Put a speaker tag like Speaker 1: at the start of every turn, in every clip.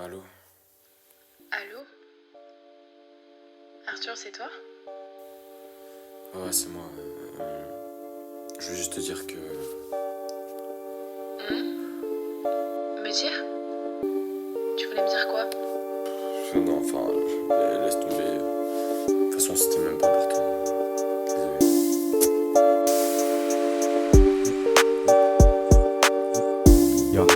Speaker 1: Allô?
Speaker 2: Allô? Arthur, c'est toi?
Speaker 1: Ouais, c'est moi. Je veux juste te dire que...
Speaker 2: Me dire? Tu voulais me dire quoi?
Speaker 1: Non, enfin, laisse tomber. De toute façon, c'était même pas important. Désolé.
Speaker 3: Yeah.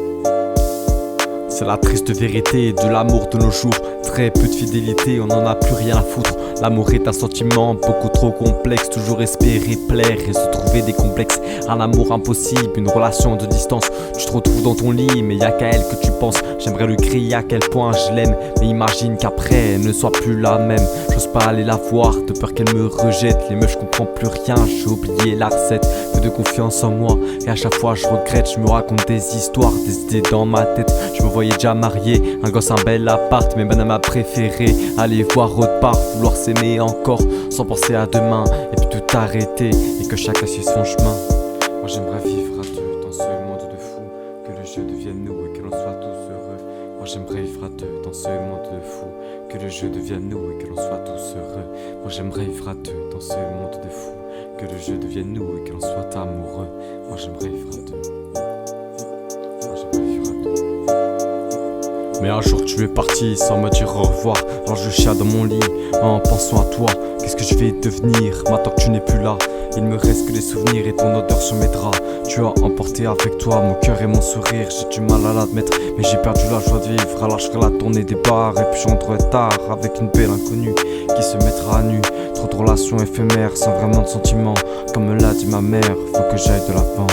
Speaker 3: C'est la triste vérité de l'amour de nos jours. Très peu de fidélité, on n'en a plus rien à foutre. L'amour est un sentiment beaucoup trop complexe. Toujours espérer plaire et se trouver des complexes. Un amour impossible, une relation de distance. Tu te retrouves dans ton lit, mais y'a qu'à elle que tu penses. J'aimerais lui crier à quel point je l'aime, mais imagine qu'après elle ne soit plus la même. J'ose pas aller la voir, de peur qu'elle me rejette. Les meufs, je comprends plus rien, j'ai oublié la recette. Peu de confiance en moi, et à chaque fois je regrette. Je me raconte des histoires, des idées dans ma tête. Je me voyais déjà marié, un gosse, un bel appart. Mais madame a préféré aller voir autre part. Vouloir s'aimer encore, sans penser à demain. Et puis tout arrêter, et que chacun suive son chemin. Moi j'aimerais vivre à deux dans ce monde de fou. Que le jeu devienne nous et que l'on soit tous heureux. Moi j'aimerais vivre à deux dans ce monde de fou. Que le jeu devienne nous et que l'on soit tous heureux. Moi j'aimerais vivre à deux dans ce monde de fou. Que le jeu devienne nous et que l'on soit amoureux. Moi j'aimerais vivre à deux. Moi j'aimerais vivre à deux. Mais un jour tu es parti sans me dire au revoir. Alors je chie dans mon lit en pensant à toi. Qu'est-ce que je vais devenir maintenant que tu n'es plus là? Il me reste que des souvenirs et ton odeur sur mes draps. Tu as emporté avec toi mon cœur et mon sourire. J'ai du mal à l'admettre, mais j'ai perdu la joie de vivre. Alors je ferai la tournée des bars et puis je rentrerai tard avec une belle inconnue qui se mettra à nu. Trop de relations éphémères sans vraiment de sentiments. Comme me l'a dit ma mère, faut que j'aille de l'avant.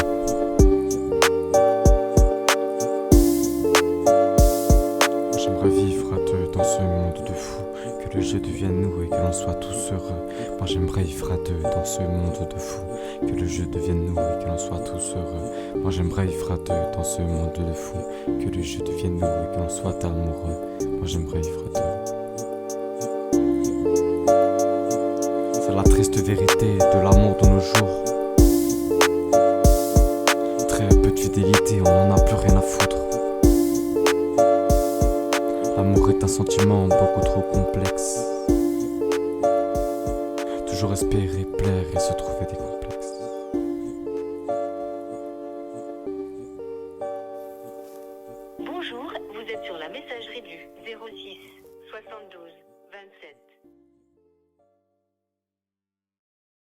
Speaker 3: J'aimerais vivre à deux dans ce monde de fou. Que le jeu devienne nous et que l'on soit tous heureux. Moi j'aimerais vivre à deux dans ce monde de fou. Que le jeu devienne nous et que l'on soit tous heureux. Moi j'aimerais vivre à deux dans ce monde de fou. Que le jeu devienne nous et que l'on soit amoureux. Moi j'aimerais vivre à deux. C'est la triste vérité de l'amour de nos jours. Très peu de fidélité, on n'en a plus rien à foutre. L'amour est un sentiment beaucoup trop complexe. Toujours espérer plaire et se trouver des